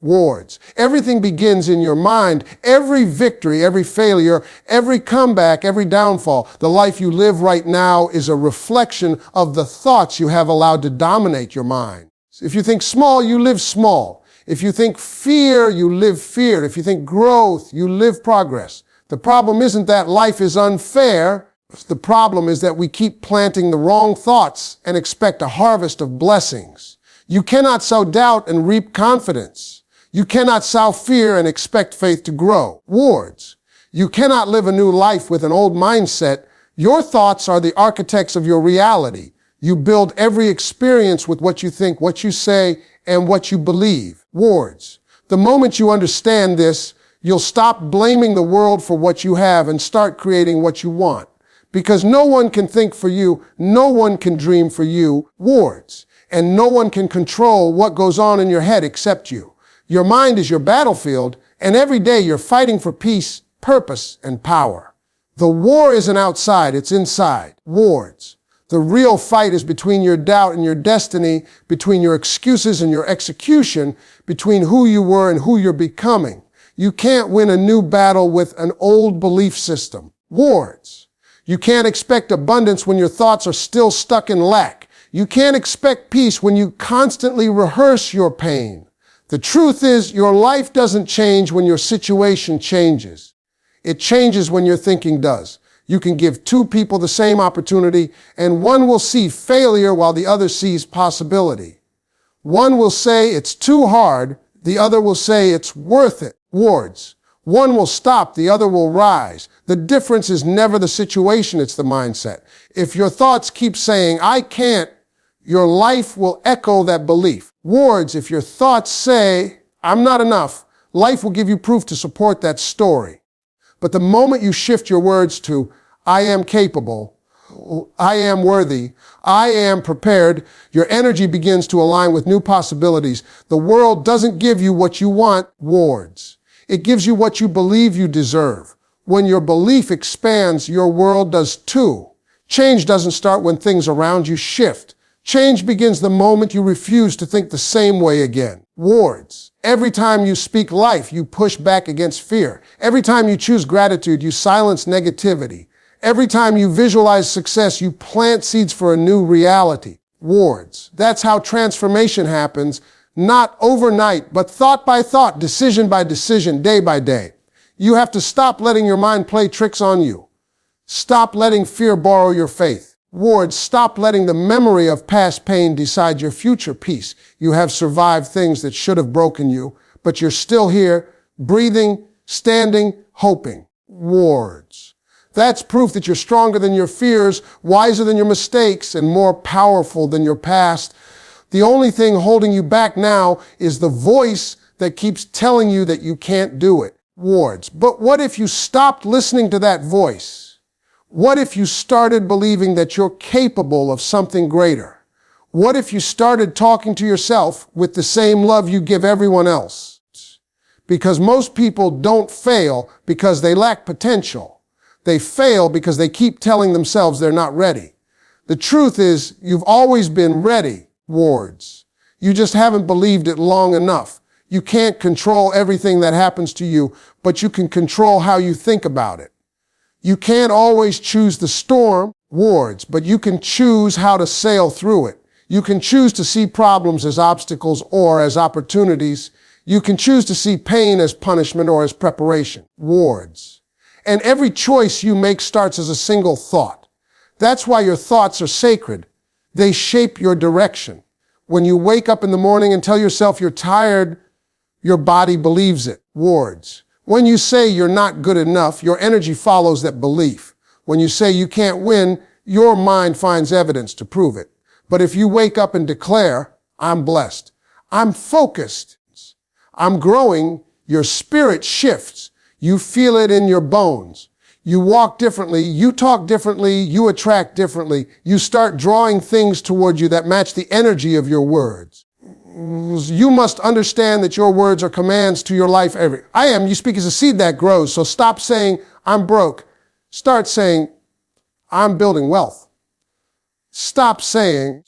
Wards. Everything begins in your mind. Every victory, every failure, every comeback, every downfall, the life you live right now is a reflection of the thoughts you have allowed to dominate your mind. If you think small, you live small. If you think fear, you live fear. If you think growth, you live progress. The problem isn't that life is unfair. The problem is that we keep planting the wrong thoughts and expect a harvest of blessings. You cannot sow doubt and reap confidence. You cannot sow fear and expect faith to grow. Wards. You cannot live a new life with an old mindset. Your thoughts are the architects of your reality. You build every experience with what you think, what you say, and what you believe. Wards. The moment you understand this, you'll stop blaming the world for what you have and start creating what you want. Because no one can think for you, no one can dream for you. Wards. And no one can control what goes on in your head except you. Your mind is your battlefield, and every day you're fighting for peace, purpose, and power. The war isn't outside, it's inside. Wards. The real fight is between your doubt and your destiny, between your excuses and your execution, between who you were and who you're becoming. You can't win a new battle with an old belief system. Wards. You can't expect abundance when your thoughts are still stuck in lack. You can't expect peace when you constantly rehearse your pain. The truth is, your life doesn't change when your situation changes. It changes when your thinking does. You can give two people the same opportunity, and one will see failure while the other sees possibility. One will say it's too hard, the other will say it's worth it. Wards. One will stop, the other will rise. The difference is never the situation, it's the mindset. If your thoughts keep saying, I can't, your life will echo that belief. Wards. If your thoughts say, I'm not enough, life will give you proof to support that story. But the moment you shift your words to, I am capable, I am worthy, I am prepared, your energy begins to align with new possibilities. The world doesn't give you what you want, Wards. It gives you what you believe you deserve. When your belief expands, your world does too. Change doesn't start when things around you shift. Change begins the moment you refuse to think the same way again. Wards. Every time you speak life, you push back against fear. Every time you choose gratitude, you silence negativity. Every time you visualize success, you plant seeds for a new reality. Wards. That's how transformation happens, not overnight, but thought by thought, decision by decision, day by day. You have to stop letting your mind play tricks on you. Stop letting fear borrow your faith. Wards. Stop letting the memory of past pain decide your future peace. You have survived things that should have broken you, but you're still here, breathing, standing, hoping. Wards. That's proof that you're stronger than your fears, wiser than your mistakes, and more powerful than your past. The only thing holding you back now is the voice that keeps telling you that you can't do it. Wards. But what if you stopped listening to that voice? What if you started believing that you're capable of something greater? What if you started talking to yourself with the same love you give everyone else? Because most people don't fail because they lack potential. They fail because they keep telling themselves they're not ready. The truth is, you've always been ready, Wards. You just haven't believed it long enough. You can't control everything that happens to you, but you can control how you think about it. You can't always choose the storm, Wards, but you can choose how to sail through it. You can choose to see problems as obstacles or as opportunities. You can choose to see pain as punishment or as preparation. Wards. And every choice you make starts as a single thought. That's why your thoughts are sacred. They shape your direction. When you wake up in the morning and tell yourself you're tired, your body believes it. Wards. When you say you're not good enough, your energy follows that belief. When you say you can't win, your mind finds evidence to prove it. But if you wake up and declare, I'm blessed, I'm focused, I'm growing, your spirit shifts. You feel it in your bones. You walk differently, you talk differently, you attract differently. You start drawing things toward you that match the energy of your words. You must understand that your words are commands to your life. You speak as a seed that grows. So stop saying, I'm broke. Start saying, I'm building wealth. Stop saying,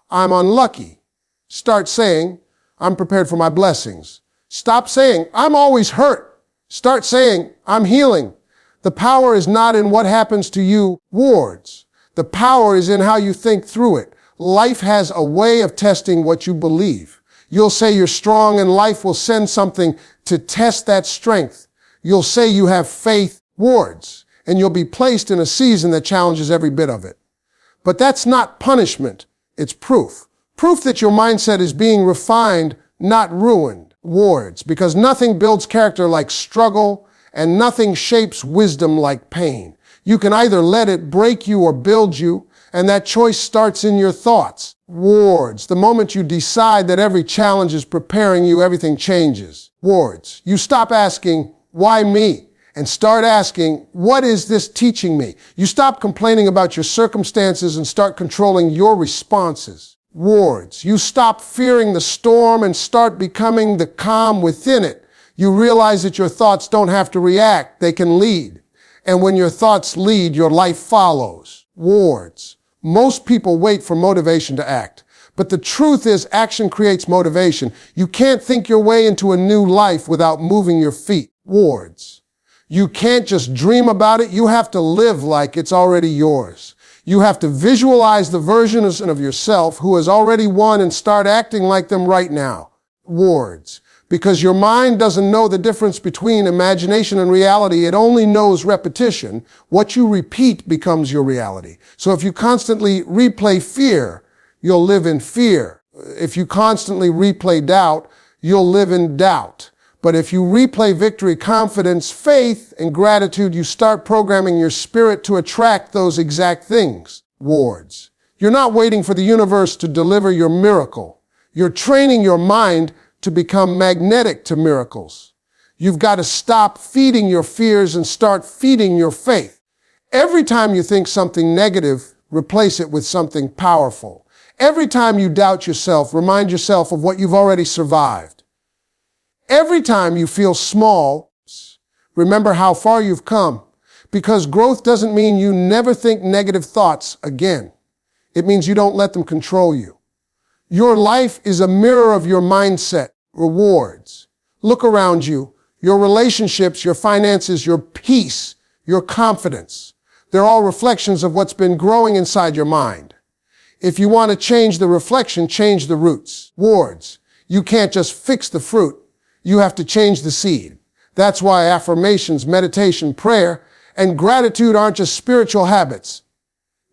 I'm unlucky. Start saying, I'm prepared for my blessings. Stop saying, I'm always hurt. Start saying, I'm healing. The power is not in what happens to you, wards. The power is in how you think through it. Life has a way of testing what you believe. You'll say you're strong and life will send something to test that strength. You'll say you have faith, wards, and you'll be placed in a season that challenges every bit of it. But that's not punishment. It's proof. Proof that your mindset is being refined, not ruined, wards, because nothing builds character like struggle and nothing shapes wisdom like pain. You can either let it break you or build you, and that choice starts in your thoughts. Wards, the moment you decide that every challenge is preparing you, everything changes. Wards, you stop asking, why me? And start asking, what is this teaching me? You stop complaining about your circumstances and start controlling your responses. Wards, you stop fearing the storm and start becoming the calm within it. You realize that your thoughts don't have to react, they can lead. And when your thoughts lead, your life follows. Wards, most people wait for motivation to act. But the truth is, action creates motivation. You can't think your way into a new life without moving your feet. Wards, you can't just dream about it. You have to live like it's already yours. You have to visualize the version of yourself who has already won and start acting like them right now. Wards, because your mind doesn't know the difference between imagination and reality. It only knows repetition. What you repeat becomes your reality. So if you constantly replay fear, you'll live in fear. If you constantly replay doubt, you'll live in doubt. But if you replay victory, confidence, faith, and gratitude, you start programming your spirit to attract those exact things. Wards, you're not waiting for the universe to deliver your miracle. You're training your mind to become magnetic to miracles. You've got to stop feeding your fears and start feeding your faith. Every time you think something negative, replace it with something powerful. Every time you doubt yourself, remind yourself of what you've already survived. Every time you feel small, remember how far you've come. Because growth doesn't mean you never think negative thoughts again. It means you don't let them control you. Your life is a mirror of your mindset. Rewards. Look around you. Your relationships, your finances, your peace, your confidence. They're all reflections of what's been growing inside your mind. If you want to change the reflection, change the roots. Wards. You can't just fix the fruit. You have to change the seed. That's why affirmations, meditation, prayer, and gratitude aren't just spiritual habits.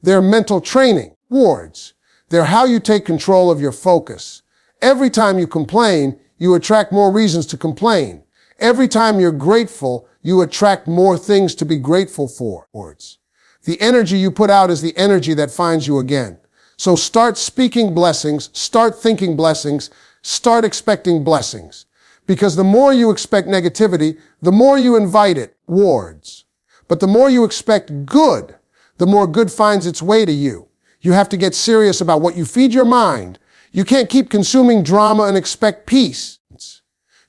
They're mental training. Wards. They're how you take control of your focus. Every time you complain, you attract more reasons to complain. Every time you're grateful, you attract more things to be grateful for. Wards. The energy you put out is the energy that finds you again. So start speaking blessings, start thinking blessings, start expecting blessings. Because the more you expect negativity, the more you invite it. Wards. But the more you expect good, the more good finds its way to you. You have to get serious about what you feed your mind. You can't keep consuming drama and expect peace.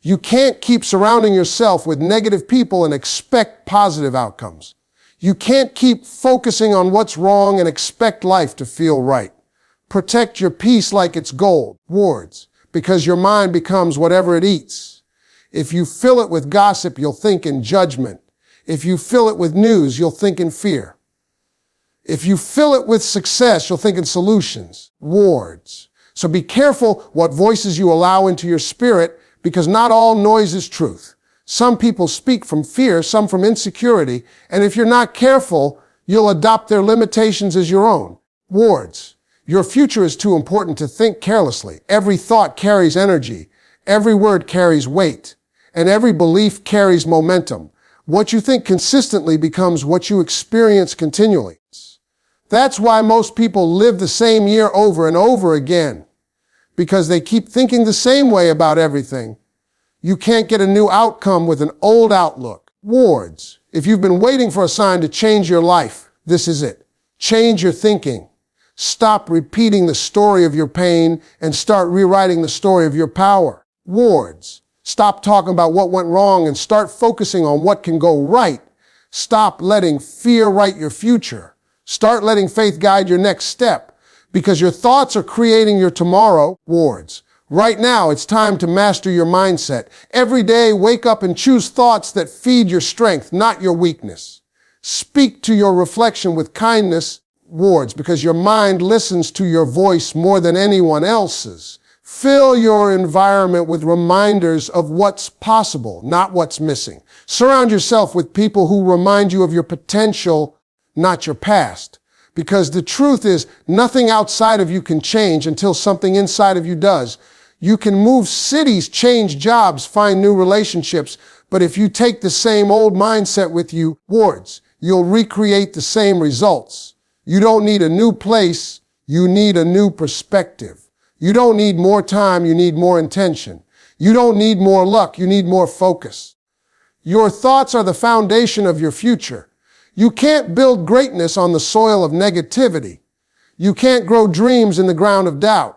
You can't keep surrounding yourself with negative people and expect positive outcomes. You can't keep focusing on what's wrong and expect life to feel right. Protect your peace like it's gold. Wards. Because your mind becomes whatever it eats. If you fill it with gossip, you'll think in judgment. If you fill it with news, you'll think in fear. If you fill it with success, you'll think in solutions. Wards. So be careful what voices you allow into your spirit, because not all noise is truth. Some people speak from fear, some from insecurity, and if you're not careful, you'll adopt their limitations as your own. Wards. Your future is too important to think carelessly. Every thought carries energy. Every word carries weight. And every belief carries momentum. What you think consistently becomes what you experience continually. That's why most people live the same year over and over again. Because they keep thinking the same way about everything. You can't get a new outcome with an old outlook. Wards. If you've been waiting for a sign to change your life, this is it. Change your thinking. Stop repeating the story of your pain and start rewriting the story of your power. Wards. Stop talking about what went wrong and start focusing on what can go right. Stop letting fear write your future. Start letting faith guide your next step, because your thoughts are creating your tomorrow. Wards. Right now, it's time to master your mindset. Every day, wake up and choose thoughts that feed your strength, not your weakness. Speak to your reflection with kindness words, because your mind listens to your voice more than anyone else's. Fill your environment with reminders of what's possible, not what's missing. Surround yourself with people who remind you of your potential, not your past. Because the truth is, nothing outside of you can change until something inside of you does. You can move cities, change jobs, find new relationships, but if you take the same old mindset with you, you'll recreate the same results. You don't need a new place, you need a new perspective. You don't need more time, you need more intention. You don't need more luck, you need more focus. Your thoughts are the foundation of your future. You can't build greatness on the soil of negativity. You can't grow dreams in the ground of doubt.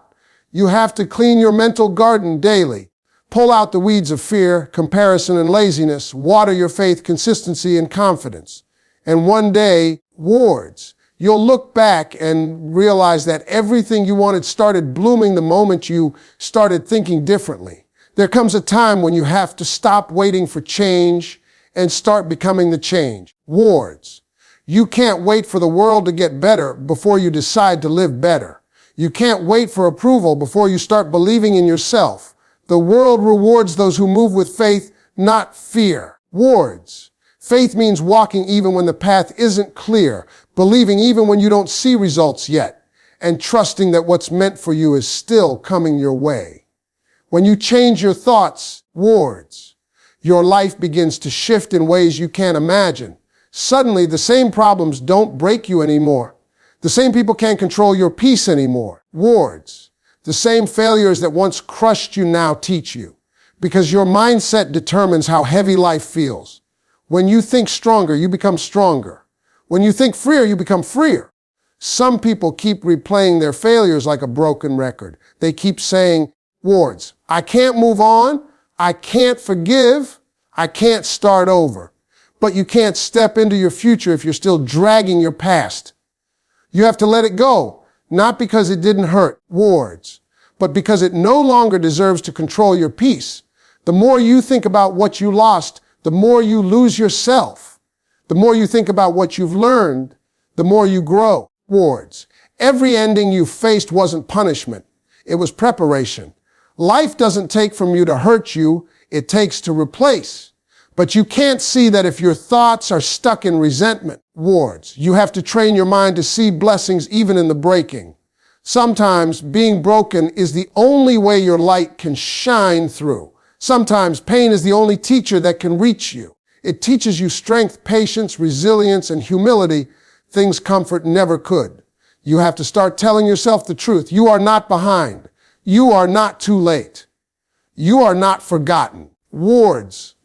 You have to clean your mental garden daily. Pull out the weeds of fear, comparison, and laziness. Water your faith, consistency, and confidence. And one day, you'll look back and realize that everything you wanted started blooming the moment you started thinking differently. There comes a time when you have to stop waiting for change and start becoming the change. You can't wait for the world to get better before you decide to live better. You can't wait for approval before you start believing in yourself. The world rewards those who move with faith, not fear. Faith means walking even when the path isn't clear, believing even when you don't see results yet, and trusting that what's meant for you is still coming your way. When you change your thoughts, your life begins to shift in ways you can't imagine. Suddenly, the same problems don't break you anymore. The same people can't control your peace anymore. The same failures that once crushed you now teach you, because your mindset determines how heavy life feels. When you think stronger, you become stronger. When you think freer, you become freer. Some people keep replaying their failures like a broken record. They keep saying, I can't move on, I can't forgive, I can't start over. But you can't step into your future if you're still dragging your past. You have to let it go, not because it didn't hurt, but because it no longer deserves to control your peace. The more you think about what you lost, the more you lose yourself. The more you think about what you've learned, the more you grow. Every ending you faced wasn't punishment. It was preparation. Life doesn't take from you to hurt you, it takes to replace. But you can't see that if your thoughts are stuck in resentment. You have to train your mind to see blessings even in the breaking. Sometimes being broken is the only way your light can shine through. Sometimes pain is the only teacher that can reach you. It teaches you strength, patience, resilience, and humility, things comfort never could. You have to start telling yourself the truth. You are not behind. You are not too late. You are not forgotten.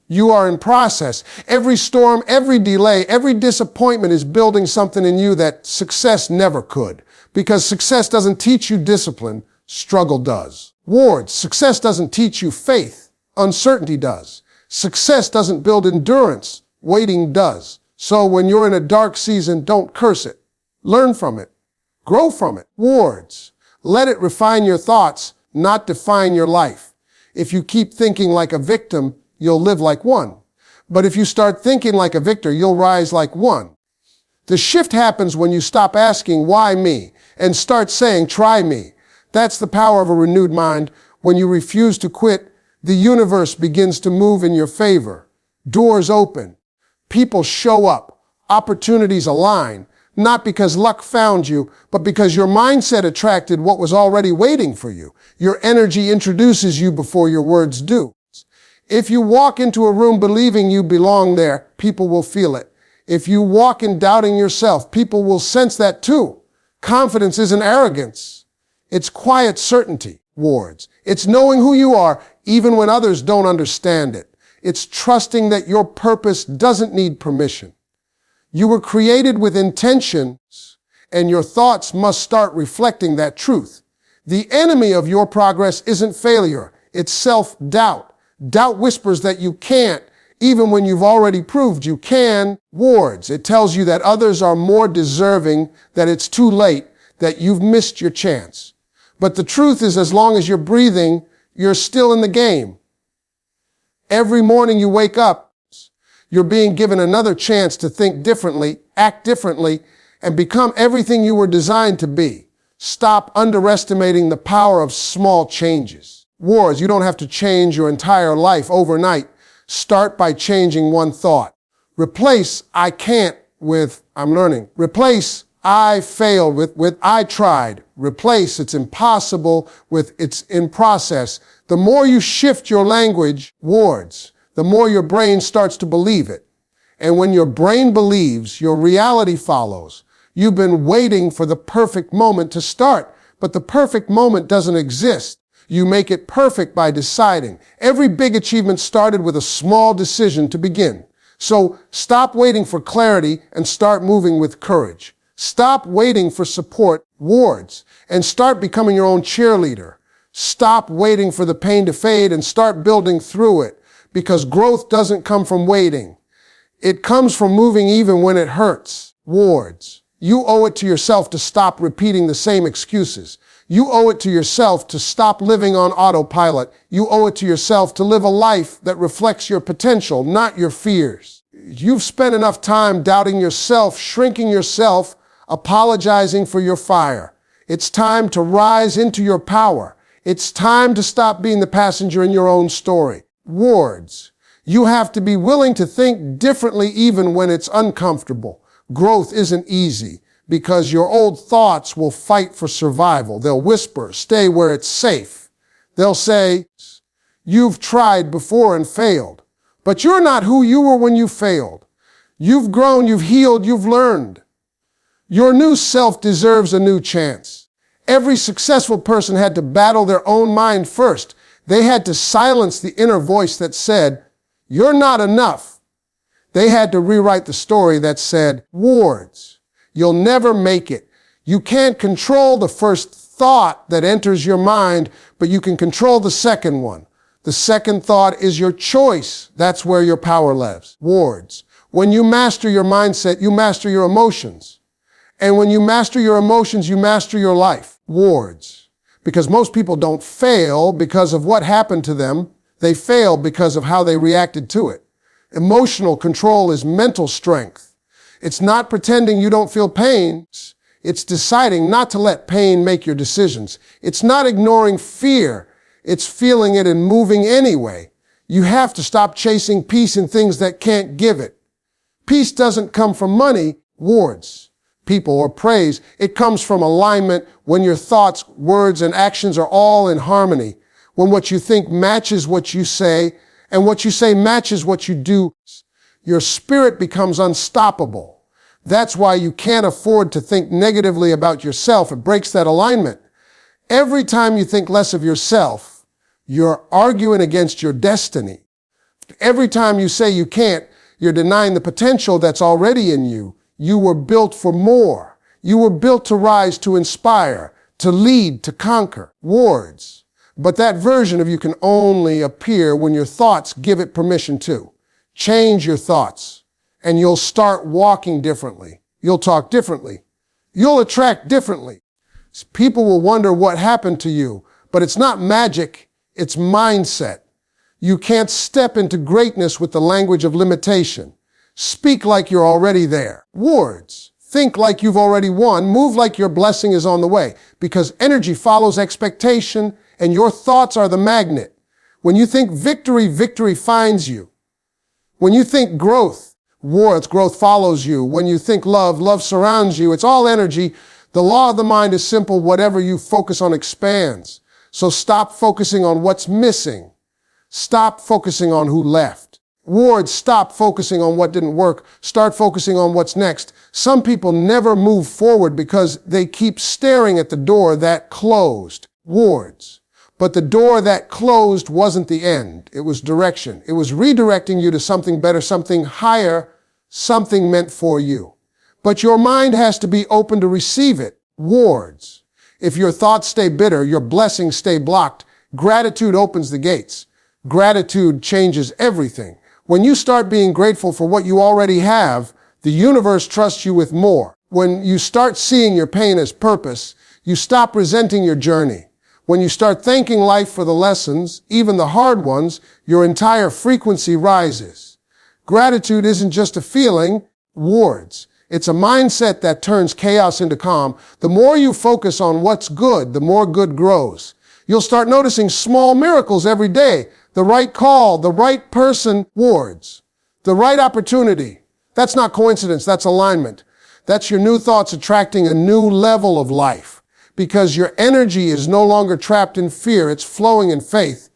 You are in process. Every storm, every delay, every disappointment is building something in you that success never could. Because success doesn't teach you discipline, struggle does. Success doesn't teach you faith, uncertainty does. Success doesn't build endurance, waiting does. So when you're in a dark season, don't curse it. Learn from it. Grow from it. Let it refine your thoughts, not define your life. If you keep thinking like a victim, you'll live like one. But if you start thinking like a victor, you'll rise like one. The shift happens when you stop asking, why me? And start saying, try me. That's the power of a renewed mind. When you refuse to quit, the universe begins to move in your favor. Doors open. People show up. Opportunities align. Not because luck found you, but because your mindset attracted what was already waiting for you. Your energy introduces you before your words do. If you walk into a room believing you belong there, people will feel it. If you walk in doubting yourself, people will sense that too. Confidence isn't arrogance. It's quiet certainty. It's knowing who you are even when others don't understand it. It's trusting that your purpose doesn't need permission. You were created with intentions, and your thoughts must start reflecting that truth. The enemy of your progress isn't failure, it's self-doubt. Doubt whispers that you can't, even when you've already proved you can. It tells you that others are more deserving, that it's too late, that you've missed your chance. But the truth is, as long as you're breathing, you're still in the game. Every morning you wake up, you're being given another chance to think differently, act differently, and become everything you were designed to be. Stop underestimating the power of small changes. Wars, you don't have to change your entire life overnight. Start by changing one thought. Replace "I can't" with "I'm learning." Replace "I failed" with "I tried." Replace "it's impossible" with "it's in process." The more you shift your language towards, the more your brain starts to believe it. And when your brain believes, your reality follows. You've been waiting for the perfect moment to start, but the perfect moment doesn't exist. You make it perfect by deciding. Every big achievement started with a small decision to begin. So stop waiting for clarity and start moving with courage. Stop waiting for support towards and start becoming your own cheerleader. Stop waiting for the pain to fade and start building through it, because growth doesn't come from waiting. It comes from moving even when it hurts. Towards. You owe it to yourself to stop repeating the same excuses. You owe it to yourself to stop living on autopilot. You owe it to yourself to live a life that reflects your potential, not your fears. You've spent enough time doubting yourself, shrinking yourself, apologizing for your fire. It's time to rise into your power. It's time to stop being the passenger in your own story. Towards. You have to be willing to think differently even when it's uncomfortable. Growth isn't easy because your old thoughts will fight for survival. They'll whisper, "Stay where it's safe." They'll say, "You've tried before and failed." But you're not who you were when you failed. You've grown, you've healed, you've learned. Your new self deserves a new chance. Every successful person had to battle their own mind first. They had to silence the inner voice that said, "You're not enough." They had to rewrite the story that said, "Towards. You'll never make it." You can't control the first thought that enters your mind, but you can control the second one. The second thought is your choice. That's where your power lives. Towards. When you master your mindset, you master your emotions. And when you master your emotions, you master your life. Towards. Because most people don't fail because of what happened to them. They fail because of how they reacted to it. Emotional control is mental strength. It's not pretending you don't feel pain. It's deciding not to let pain make your decisions. It's not ignoring fear. It's feeling it and moving anyway. You have to stop chasing peace in things that can't give it. Peace doesn't come from money, words, people, or praise. It comes from alignment when your thoughts, words, and actions are all in harmony. When what you think matches what you say, and what you say matches what you do, your spirit becomes unstoppable. That's why you can't afford to think negatively about yourself. It breaks that alignment. Every time you think less of yourself, you're arguing against your destiny. Every time you say you can't, you're denying the potential that's already in you. You were built for more. You were built to rise, to inspire, to lead, to conquer. Words. But that version of you can only appear when your thoughts give it permission to. Change your thoughts, and you'll start walking differently. You'll talk differently. You'll attract differently. People will wonder what happened to you, but it's not magic, it's mindset. You can't step into greatness with the language of limitation. Speak like you're already there. Words. Think like you've already won. Move like your blessing is on the way, because energy follows expectation, and your thoughts are the magnet. When you think victory, victory finds you. When you think growth, growth follows you. When you think love, love surrounds you. It's all energy. The law of the mind is simple. Whatever you focus on expands. So stop focusing on what's missing. Stop focusing on who left. Words, stop focusing on what didn't work. Start focusing on what's next. Some people never move forward because they keep staring at the door that closed. Words. But the door that closed wasn't the end. It was direction. It was redirecting you to something better, something higher, something meant for you. But your mind has to be open to receive it. Words. If your thoughts stay bitter, your blessings stay blocked. Gratitude opens the gates. Gratitude changes everything. When you start being grateful for what you already have, the universe trusts you with more. When you start seeing your pain as purpose, you stop resenting your journey. When you start thanking life for the lessons, even the hard ones, your entire frequency rises. Gratitude isn't just a feeling, words. It's a mindset that turns chaos into calm. The more you focus on what's good, the more good grows. You'll start noticing small miracles every day. The right call, the right person, words. The right opportunity. That's not coincidence, that's alignment. That's your new thoughts attracting a new level of life. Because your energy is no longer trapped in fear, it's flowing in faith.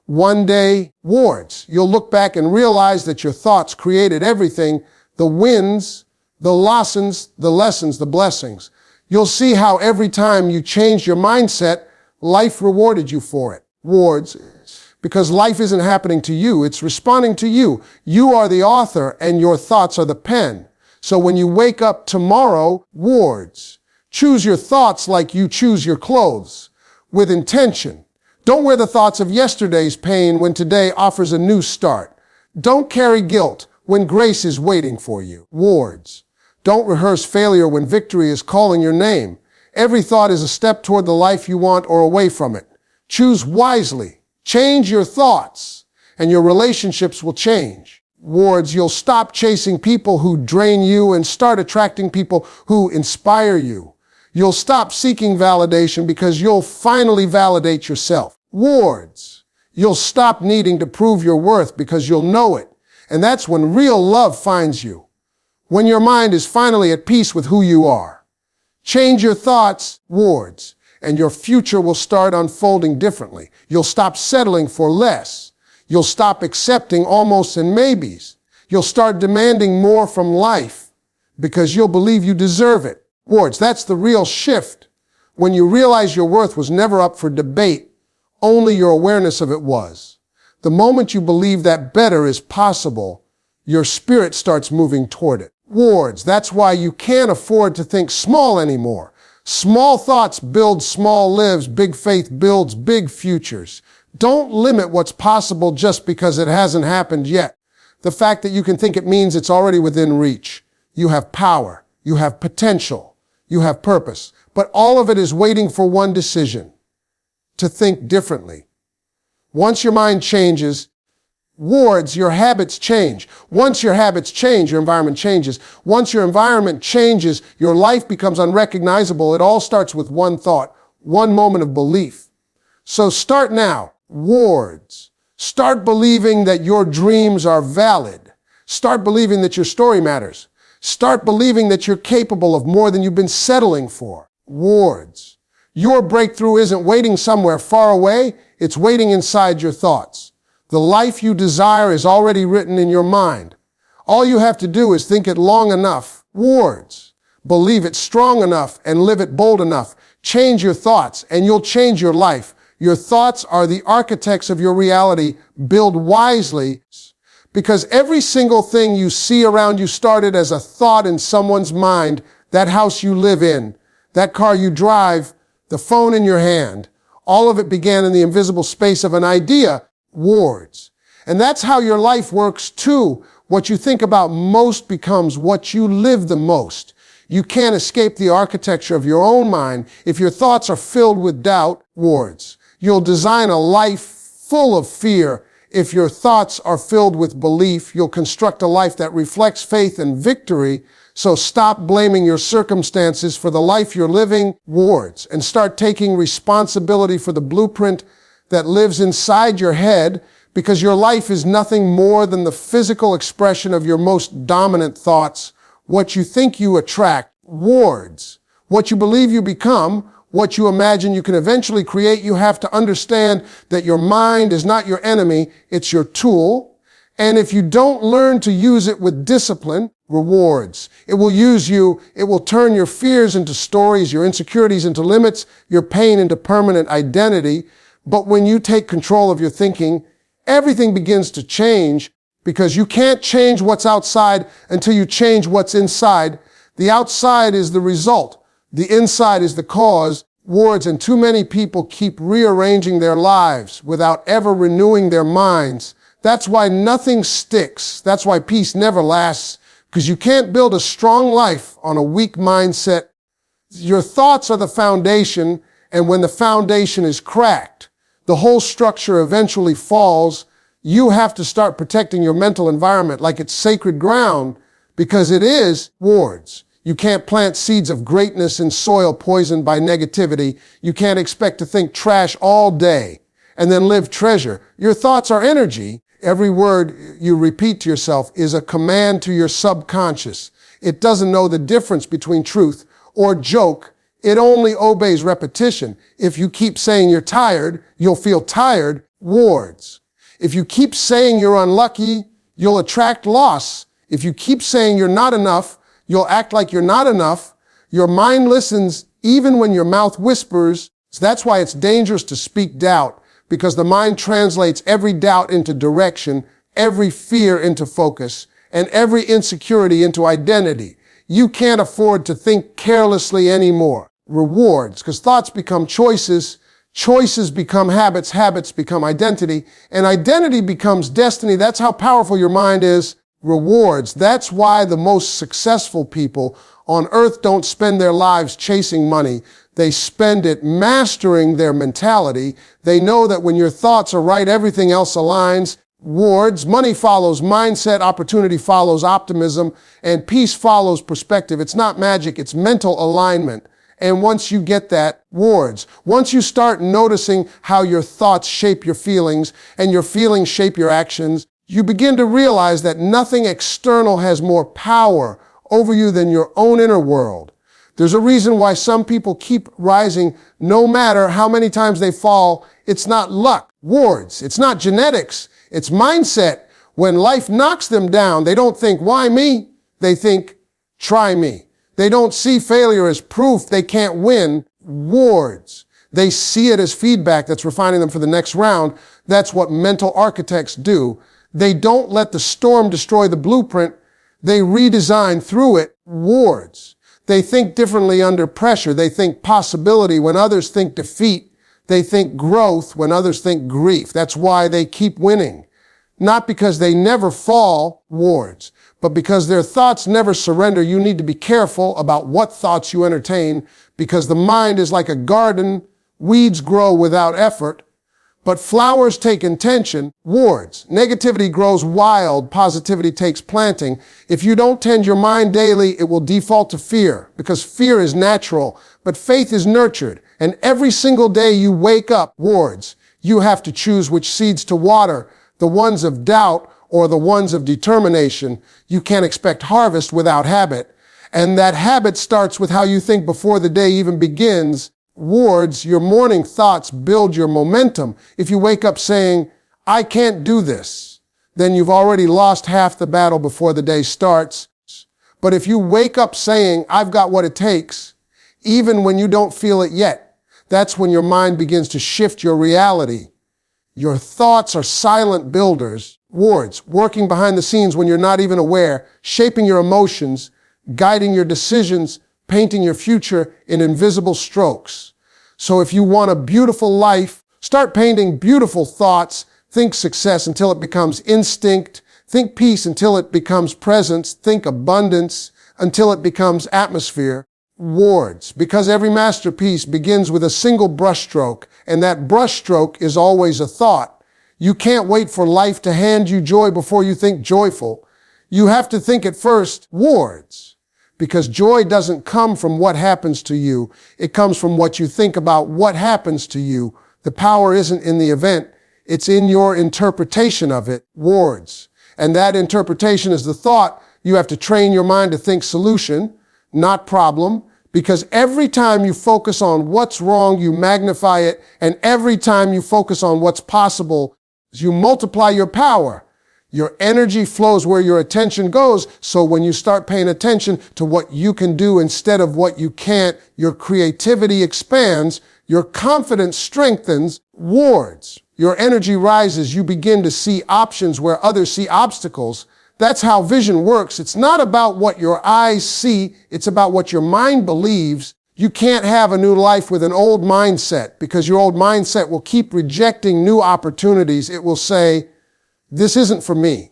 One day, words. You'll look back and realize that your thoughts created everything, the wins, the lessons, the blessings. You'll see how every time you changed your mindset, life rewarded you for it. Words. Because life isn't happening to you, it's responding to you. You are the author and your thoughts are the pen. So when you wake up tomorrow, words. Choose your thoughts like you choose your clothes, with intention. Don't wear the thoughts of yesterday's pain when today offers a new start. Don't carry guilt when grace is waiting for you. Words. Don't rehearse failure when victory is calling your name. Every thought is a step toward the life you want or away from it. Choose wisely. Change your thoughts, and your relationships will change. Words. You'll stop chasing people who drain you and start attracting people who inspire you. You'll stop seeking validation because you'll finally validate yourself. Words. You'll stop needing to prove your worth because you'll know it. And that's when real love finds you. When your mind is finally at peace with who you are. Change your thoughts, words, and your future will start unfolding differently. You'll stop settling for less. You'll stop accepting almosts and maybes. You'll start demanding more from life because you'll believe you deserve it. Words, that's the real shift. When you realize your worth was never up for debate, only your awareness of it was. The moment you believe that better is possible, your spirit starts moving toward it. Words, that's why you can't afford to think small anymore. Small thoughts build small lives, big faith builds big futures. Don't limit what's possible just because it hasn't happened yet. The fact that you can think it means it's already within reach. You have power, you have potential. You have purpose, but all of it is waiting for one decision, to think differently. Once your mind changes, words, your habits change. Once your habits change, your environment changes. Once your environment changes, your life becomes unrecognizable. It all starts with one thought, one moment of belief. So start now. Words. Start believing that your dreams are valid. Start believing that your story matters. Start believing that you're capable of more than you've been settling for. Words. Your breakthrough isn't waiting somewhere far away, it's waiting inside your thoughts. The life you desire is already written in your mind. All you have to do is think it long enough. Words. Believe it strong enough and live it bold enough. Change your thoughts and you'll change your life. Your thoughts are the architects of your reality. Build wisely. Because every single thing you see around you started as a thought in someone's mind. That house you live in, that car you drive, the phone in your hand, all of it began in the invisible space of an idea, words. And that's how your life works too. What you think about most becomes what you live the most. You can't escape the architecture of your own mind. If your thoughts are filled with doubt, words. You'll design a life full of fear. If your thoughts are filled with belief, you'll construct a life that reflects faith and victory. So stop blaming your circumstances for the life you're living, words, and start taking responsibility for the blueprint that lives inside your head, because your life is nothing more than the physical expression of your most dominant thoughts. What you think you attract, words. What you believe you become, what you imagine you can eventually create. You have to understand that your mind is not your enemy, it's your tool. And if you don't learn to use it with discipline, rewards. It will use you. It will turn your fears into stories, your insecurities into limits, your pain into permanent identity. But when you take control of your thinking, everything begins to change, because you can't change what's outside until you change what's inside. The outside is the result. The inside is the cause. Words. And too many people keep rearranging their lives without ever renewing their minds. That's why nothing sticks. That's why peace never lasts, because you can't build a strong life on a weak mindset. Your thoughts are the foundation, And when the foundation is cracked, the whole structure eventually falls. You have to start protecting your mental environment like it's sacred ground, because it is wards. You can't plant seeds of greatness in soil poisoned by negativity. You can't expect to think trash all day and then live treasure. Your thoughts are energy. Every word you repeat to yourself is a command to your subconscious. It doesn't know the difference between truth or joke. It only obeys repetition. If you keep saying you're tired, you'll feel tired. Wards. If you keep saying you're unlucky, you'll attract loss. If you keep saying you're not enough, you'll act like you're not enough. Your mind listens even when your mouth whispers. So that's why it's dangerous to speak doubt, because the mind translates every doubt into direction, every fear into focus, and every insecurity into identity. You can't afford to think carelessly anymore. Rewards, because thoughts become choices, choices become habits, habits become identity, and identity becomes destiny. That's how powerful your mind is. Rewards. That's why the most successful people on earth don't spend their lives chasing money. They spend it mastering their mentality. They know that when your thoughts are right, everything else aligns. Rewards. Money follows mindset, opportunity follows optimism, and peace follows perspective. It's not magic, it's mental alignment. And once you get that, rewards. Once you start noticing how your thoughts shape your feelings and your feelings shape your actions, you begin to realize that nothing external has more power over you than your own inner world. There's a reason why some people keep rising no matter how many times they fall. It's not luck, wards. It's not genetics. It's mindset. When life knocks them down, they don't think, why me? They think, try me. They don't see failure as proof they can't win, wards. They see it as feedback that's refining them for the next round. That's what mental architects do. They don't let the storm destroy the blueprint. They redesign through it, wards. They think differently under pressure. They think possibility when others think defeat. They think growth when others think grief. That's why they keep winning. Not because they never fall, wards, but because their thoughts never surrender. You need to be careful about what thoughts you entertain, because the mind is like a garden. Weeds grow without effort, but flowers take intention, wards. Negativity grows wild, positivity takes planting. If you don't tend your mind daily, it will default to fear, because fear is natural, but faith is nurtured. And every single day you wake up, wards, you have to choose which seeds to water, the ones of doubt or the ones of determination. You can't expect harvest without habit. And that habit starts with how you think before the day even begins. Wards, your morning thoughts build your momentum. If you wake up saying, I can't do this, then you've already lost half the battle before the day starts. But if you wake up saying, I've got what it takes, even when you don't feel it yet, that's when your mind begins to shift your reality. Your thoughts are silent builders, wards, working behind the scenes when you're not even aware, shaping your emotions, guiding your decisions, painting your future in invisible strokes. So if you want a beautiful life, start painting beautiful thoughts. Think success until it becomes instinct. Think peace until it becomes presence. Think abundance until it becomes atmosphere. Wards, because every masterpiece begins with a single brushstroke, and that brushstroke is always a thought. You can't wait for life to hand you joy before you think joyful. You have to think it first, wards. Because joy doesn't come from what happens to you. It comes from what you think about what happens to you. The power isn't in the event. It's in your interpretation of it, wards. And that interpretation is the thought. You have to train your mind to think solution, not problem. Because every time you focus on what's wrong, you magnify it. And every time you focus on what's possible, you multiply your power. Your energy flows where your attention goes. So when you start paying attention to what you can do instead of what you can't, your creativity expands, your confidence strengthens, wards. Your energy rises. You begin to see options where others see obstacles. That's how vision works. It's not about what your eyes see. It's about what your mind believes. You can't have a new life with an old mindset, because your old mindset will keep rejecting new opportunities. It will say, this isn't for me.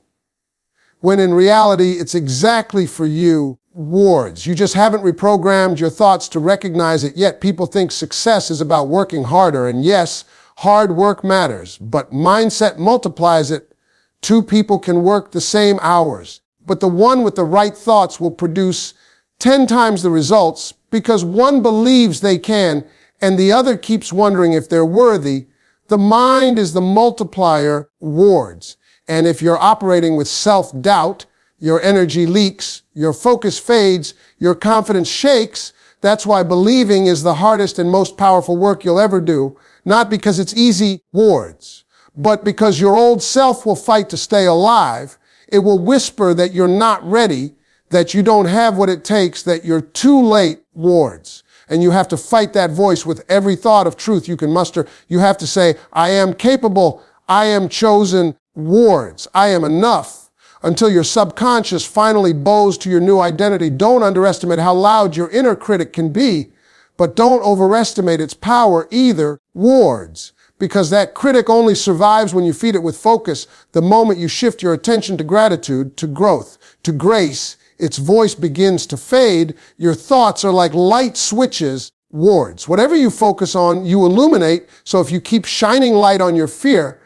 When in reality, it's exactly for you, words. You just haven't reprogrammed your thoughts to recognize it yet. People think success is about working harder, and yes, hard work matters, but mindset multiplies it. Two people can work the same hours, but the one with the right thoughts will produce 10 times the results because one believes they can and the other keeps wondering if they're worthy. The mind is the multiplier words. And if you're operating with self-doubt, your energy leaks, your focus fades, your confidence shakes. That's why believing is the hardest and most powerful work you'll ever do. Not because it's easy words, but because your old self will fight to stay alive. It will whisper that you're not ready, that you don't have what it takes, that you're too late words. And you have to fight that voice with every thought of truth you can muster. You have to say, I am capable, I am chosen words, I am enough, until your subconscious finally bows to your new identity. Don't underestimate how loud your inner critic can be, but don't overestimate its power either, words, because that critic only survives when you feed it with focus. The moment you shift your attention to gratitude, to growth, to grace, its voice begins to fade. Your thoughts are like light switches, words. Whatever you focus on, you illuminate. So if you keep shining light on your fear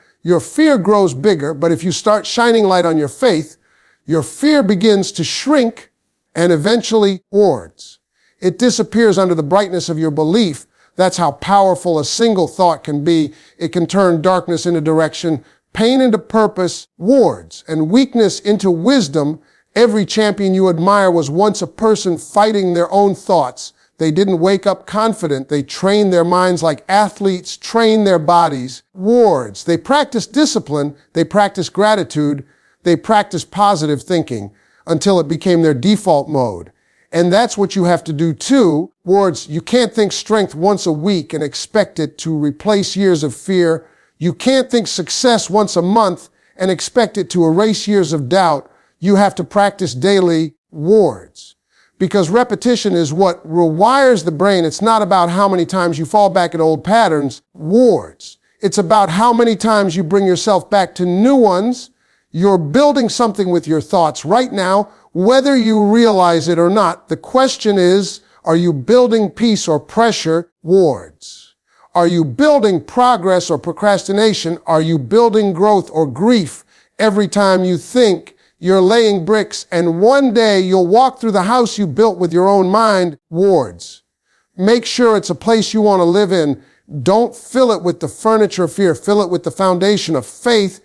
grows bigger. But if you start shining light on your fear begins to shrink and eventually words. It disappears under the brightness of your belief. That's how powerful a single thought can be. It can turn darkness into direction, pain into purpose, words, and weakness into wisdom. Every champion you admire was once a person fighting their own thoughts. They didn't wake up confident. They trained their minds like athletes train their bodies. Words. They practiced discipline. They practiced gratitude. They practiced positive thinking until it became their default mode. And that's what you have to do too. Words. You can't think strength once a week and expect it to replace years of fear. You can't think success once a month and expect it to erase years of doubt. You have to practice daily words. Because repetition is what rewires the brain. It's not about how many times you fall back at old patterns, words. It's about how many times you bring yourself back to new ones. You're building something with your thoughts right now, whether you realize it or not. The question is, are you building peace or pressure? Words. Are you building progress or procrastination? Are you building growth or grief? Every time you think, you're laying bricks, and one day you'll walk through the house you built with your own mind, words. Make sure it's a place you want to live in. Don't fill it with the furniture of fear. Fill it with the foundation of faith.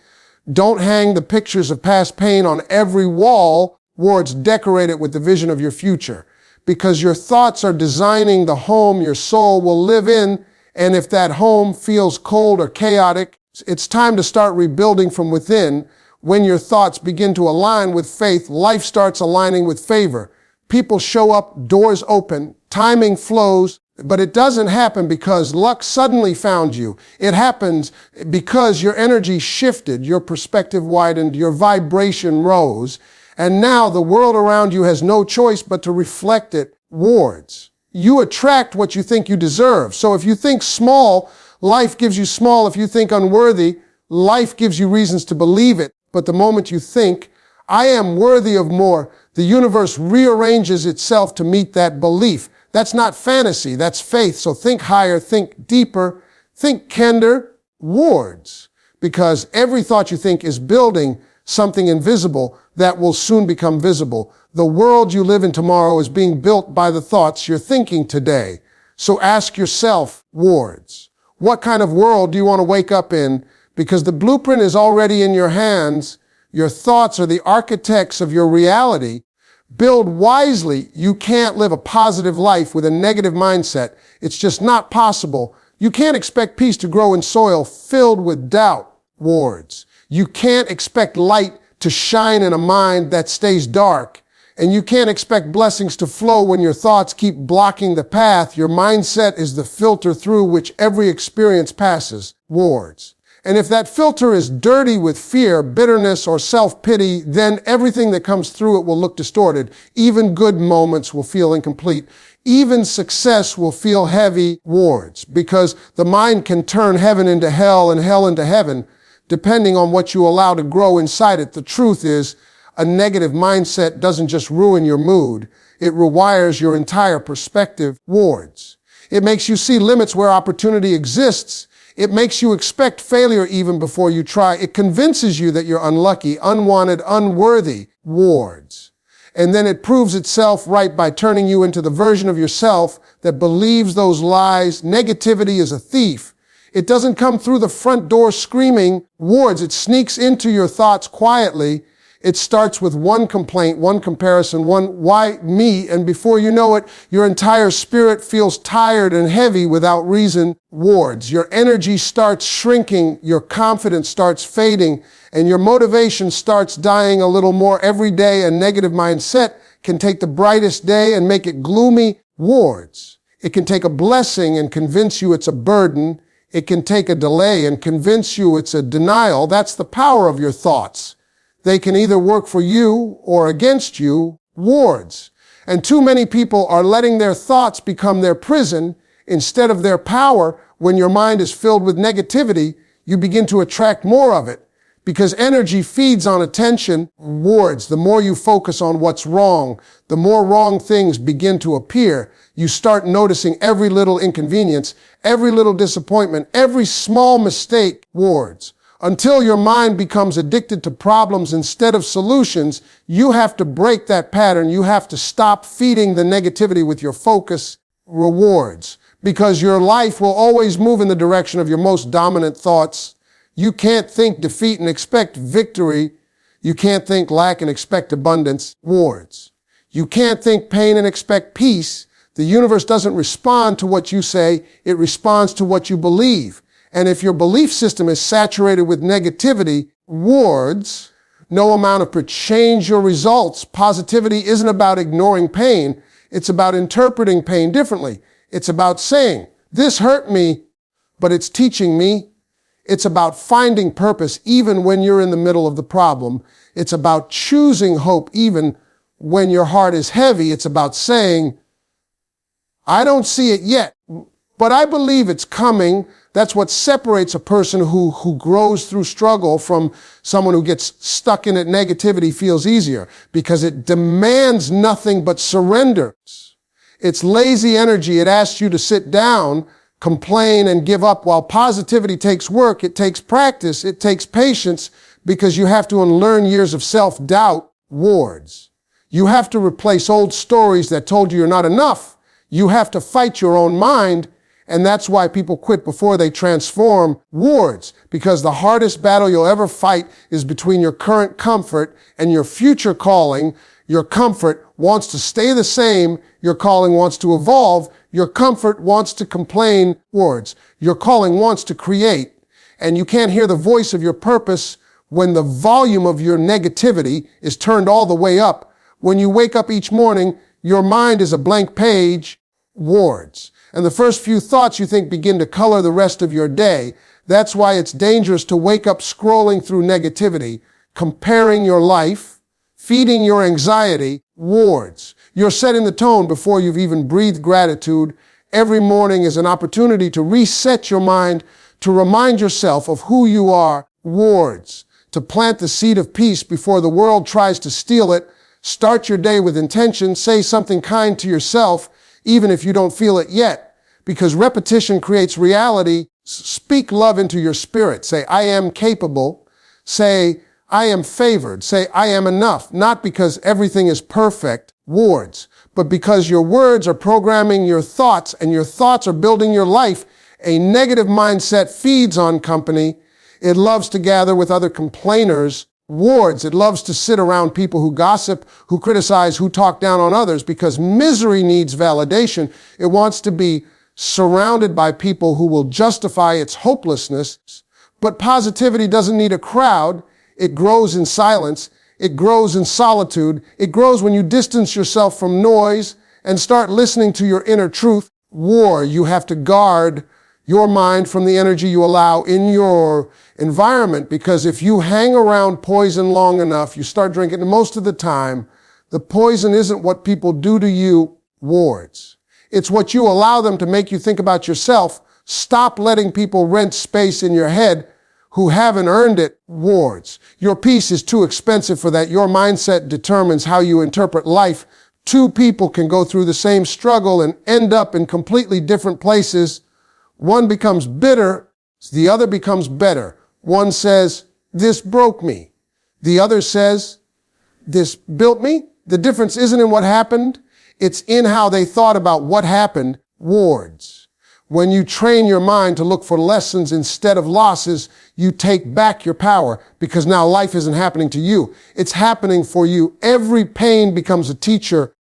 Don't hang the pictures of past pain on every wall. Words. Decorate it with the vision of your future. Because your thoughts are designing the home your soul will live in, and if that home feels cold or chaotic, it's time to start rebuilding from within. When your thoughts begin to align with faith, life starts aligning with favor. People show up, doors open, timing flows, but it doesn't happen because luck suddenly found you. It happens because your energy shifted, your perspective widened, your vibration rose, and now the world around you has no choice but to reflect it. Words. You attract what you think you deserve. So if you think small, life gives you small. If you think unworthy, life gives you reasons to believe it. But the moment you think, I am worthy of more, the universe rearranges itself to meet that belief. That's not fantasy, that's faith. So think higher, think deeper, think kinder, words. Because every thought you think is building something invisible that will soon become visible. The world you live in tomorrow is being built by the thoughts you're thinking today. So ask yourself, words. What kind of world do you want to wake up in? Because the blueprint is already in your hands. Your thoughts are the architects of your reality. Build wisely. You can't live a positive life with a negative mindset. It's just not possible. You can't expect peace to grow in soil filled with doubt. Words. You can't expect light to shine in a mind that stays dark. And you can't expect blessings to flow when your thoughts keep blocking the path. Your mindset is the filter through which every experience passes. Words. And if that filter is dirty with fear, bitterness, or self-pity, then everything that comes through it will look distorted. Even good moments will feel incomplete. Even success will feel heavy. Words. Because the mind can turn heaven into hell and hell into heaven, depending on what you allow to grow inside it. The truth is, A negative mindset doesn't just ruin your mood, it rewires your entire perspective. Wards. It makes you see limits where opportunity exists. It makes you expect failure even before you try. It convinces you that you're unlucky, unwanted, unworthy. Wards. And then it proves itself right by turning you into the version of yourself that believes those lies. Negativity is a thief. It doesn't come through the front door screaming wards. It sneaks into your thoughts quietly. It starts with one complaint, one comparison, one why me, and before you know it, your entire spirit feels tired and heavy without reason. Wards. Your energy starts shrinking, your confidence starts fading, and your motivation starts dying a little more every day. A negative mindset can take the brightest day and make it gloomy. Wards. It can take a blessing and convince you it's a burden. It can take a delay and convince you it's a denial. That's the power of your thoughts. They can either work for you or against you. Wards. And too many people are letting their thoughts become their prison instead of their power. When your mind is filled with negativity, you begin to attract more of it because energy feeds on attention. Wards. The more you focus on what's wrong, the more wrong things begin to appear. You start noticing every little inconvenience, every little disappointment, every small mistake. Wards. Until your mind becomes addicted to problems instead of solutions, you have to break that pattern. You have to stop feeding the negativity with your focus. Rewards. Because your life will always move in the direction of your most dominant thoughts. You can't think defeat and expect victory. You can't think lack and expect abundance. Wards. You can't think pain and expect peace. The universe doesn't respond to what you say. It responds to what you believe. And if your belief system is saturated with negativity, wards, no amount of change your results. Positivity isn't about ignoring pain. It's about interpreting pain differently. It's about saying, this hurt me, but it's teaching me. It's about finding purpose even when you're in the middle of the problem. It's about choosing hope even when your heart is heavy. It's about saying, I don't see it yet, but I believe it's coming. That's what separates a person who grows through struggle from someone who gets stuck in it. Negativity feels easier because it demands nothing but surrender. It's lazy energy. It asks you to sit down, complain, and give up, while positivity takes work. It takes practice. It takes patience because you have to unlearn years of self-doubt. Wards. You have to replace old stories that told you you're not enough. You have to fight your own mind. And that's why people quit before they transform. Wards. Because the hardest battle you'll ever fight is between your current comfort and your future calling. Your comfort wants to stay the same. Your calling wants to evolve. Your comfort wants to complain. Wards. Your calling wants to create. And you can't hear the voice of your purpose when the volume of your negativity is turned all the way up. When you wake up each morning, your mind is a blank page. Wards. And the first few thoughts you think begin to color the rest of your day. That's why it's dangerous to wake up scrolling through negativity, comparing your life, feeding your anxiety. Wards. You're setting the tone before you've even breathed gratitude. Every morning is an opportunity to reset your mind, to remind yourself of who you are. Wards. To plant the seed of peace before the world tries to steal it. Start your day with intention. Say something kind to yourself, even if you don't feel it yet. Because repetition creates reality. Speak love into your spirit. Say, I am capable. Say, I am favored. Say, I am enough. Not because everything is perfect, wards, but because your words are programming your thoughts and your thoughts are building your life. A negative mindset feeds on company. It loves to gather with other complainers. Wards. It loves to sit around people who gossip, who criticize, who talk down on others, because misery needs validation. It wants to be surrounded by people who will justify its hopelessness. But positivity doesn't need a crowd. It grows in silence. It grows in solitude. It grows when you distance yourself from noise and start listening to your inner truth. You have to guard your mind from the energy you allow in your environment, because if you hang around poison long enough, you start drinking it most of the time. The poison isn't what people do to you. Wards. It's what you allow them to make you think about yourself. Stop letting people rent space in your head who haven't earned it, wards. Your peace is too expensive for that. Your mindset determines how you interpret life. Two people can go through the same struggle and end up in completely different places. One becomes bitter, the other becomes better. One says, this broke me. The other says, this built me. The difference isn't in what happened. It's in how they thought about what happened, wards. When you train your mind to look for lessons instead of losses, you take back your power because now life isn't happening to you. It's happening for you. Every pain becomes a teacher.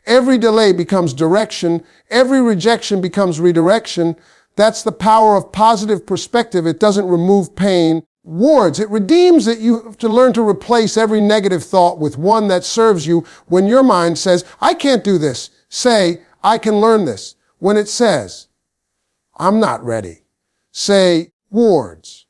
Every delay becomes direction. Every rejection becomes redirection. That's the power of positive perspective. It doesn't remove pain. Wards, it redeems it. You have to learn to replace every negative thought with one that serves you. When your mind says, I can't do this, say, I can learn this. When it says, I'm not ready, say, wards,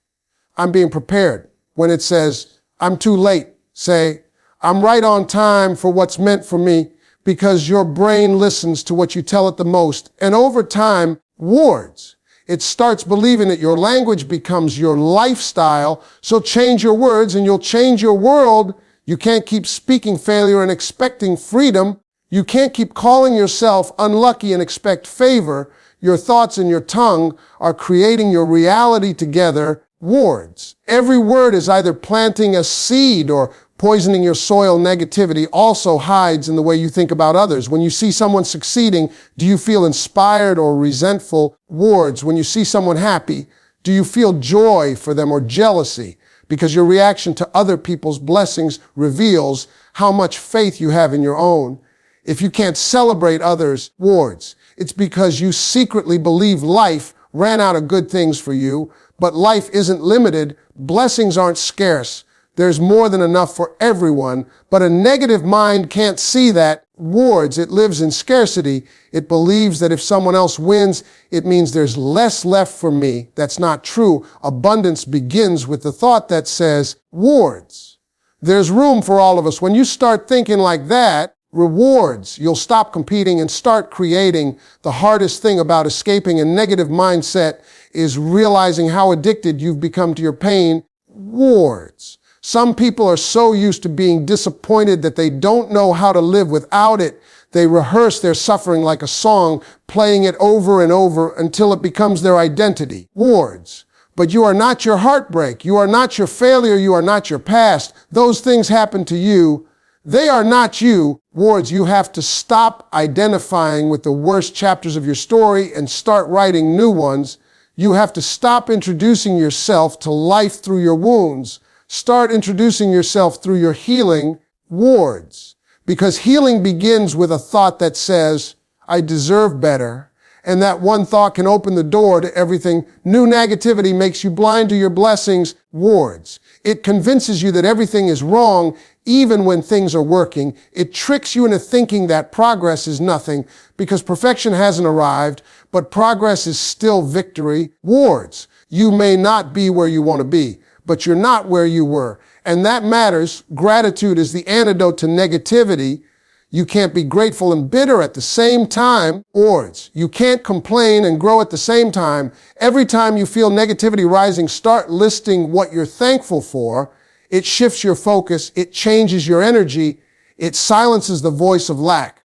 I'm being prepared. When it says, I'm too late, say, I'm right on time for what's meant for me, because your brain listens to what you tell it the most. And over time, wards, it starts believing that your language becomes your lifestyle. So change your words and you'll change your world. You can't keep speaking failure and expecting freedom. You can't keep calling yourself unlucky and expect favor. Your thoughts and your tongue are creating your reality together, wards. Every word is either planting a seed or poisoning your soil. Negativity also hides in the way you think about others. When you see someone succeeding, do you feel inspired or resentful? Wards. When you see someone happy, do you feel joy for them or jealousy? Because your reaction to other people's blessings reveals how much faith you have in your own. If you can't celebrate others, wards, it's because you secretly believe life ran out of good things for you, but life isn't limited. Blessings aren't scarce. There's more than enough for everyone, but a negative mind can't see that. Wards, it lives in scarcity. It believes that if someone else wins, it means there's less left for me. That's not true. Abundance begins with the thought that says, wards, there's room for all of us. When you start thinking like that, rewards, you'll stop competing and start creating. The hardest thing about escaping a negative mindset is realizing how addicted you've become to your pain. Wards. Some people are so used to being disappointed that they don't know how to live without it. They rehearse their suffering like a song, playing it over and over until it becomes their identity. Wards. But you are not your heartbreak. You are not your failure. You are not your past. Those things happen to you. They are not you. Wards, you have to stop identifying with the worst chapters of your story and start writing new ones. You have to stop introducing yourself to life through your wounds. Start introducing yourself through your healing. Wards, because healing begins with a thought that says, I deserve better. And that one thought can open the door to everything. New negativity makes you blind to your blessings. Wards, it convinces you that everything is wrong even when things are working. It tricks you into thinking that progress is nothing because perfection hasn't arrived, but progress is still victory. Wards, you may not be where you want to be, but you're not where you were. And that matters. Gratitude is the antidote to negativity. You can't be grateful and bitter at the same time. Wards, you can't complain and grow at the same time. Every time you feel negativity rising, start listing what you're thankful for. It shifts your focus. It changes your energy. It silences the voice of lack.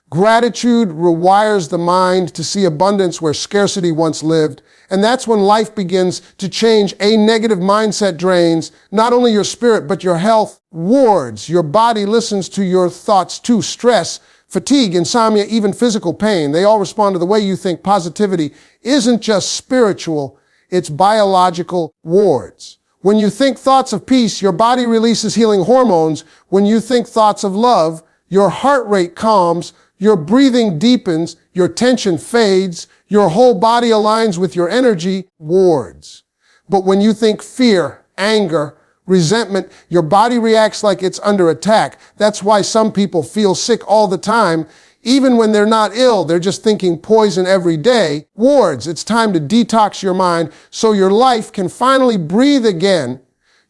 Gratitude rewires the mind to see abundance where scarcity once lived. And that's when life begins to change. A negative mindset drains not only your spirit, but your health. Wards, your body listens to your thoughts too. Stress, fatigue, insomnia, even physical pain. They all respond to the way you think. Positivity isn't just spiritual. It's biological. Wards. When you think thoughts of peace, your body releases healing hormones. When you think thoughts of love, your heart rate calms, your breathing deepens, your tension fades, your whole body aligns with your energy. Wards. But when you think fear, anger, resentment, your body reacts like it's under attack. That's why some people feel sick all the time. Even when they're not ill, they're just thinking poison every day. Wards, it's time to detox your mind so your life can finally breathe again.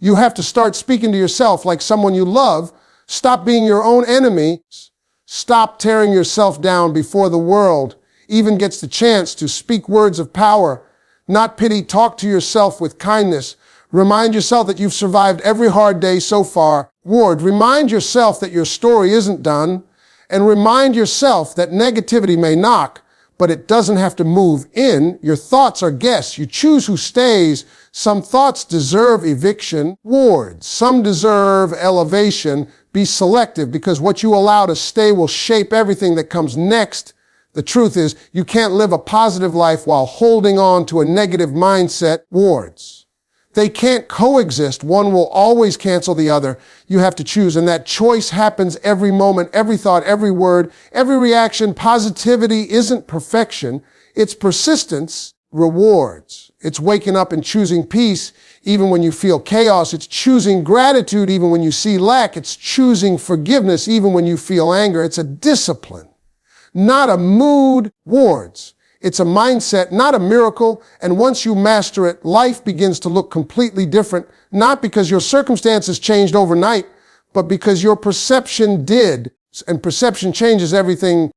You have to start speaking to yourself like someone you love. Stop being your own enemy. Stop tearing yourself down before the world even gets the chance to speak words of power, not pity. Talk to yourself with kindness. Remind yourself that you've survived every hard day so far. Ward, remind yourself that your story isn't done. And remind yourself that negativity may knock, but it doesn't have to move in. Your thoughts are guests. You choose who stays. Some thoughts deserve eviction. Ward, some deserve elevation. Be selective, because what you allow to stay will shape everything that comes next. The truth is, you can't live a positive life while holding on to a negative mindset. Wards, they can't coexist. One will always cancel the other. You have to choose, and that choice happens every moment, every thought, every word, every reaction. Positivity isn't perfection. It's persistence. Rewards. It's waking up and choosing peace even when you feel chaos. It's choosing gratitude even when you see lack. It's choosing forgiveness even when you feel anger. It's a discipline, not a mood. Wards. It's a mindset, not a miracle. And once you master it, life begins to look completely different, not because your circumstances changed overnight, but because your perception did. And perception changes everything.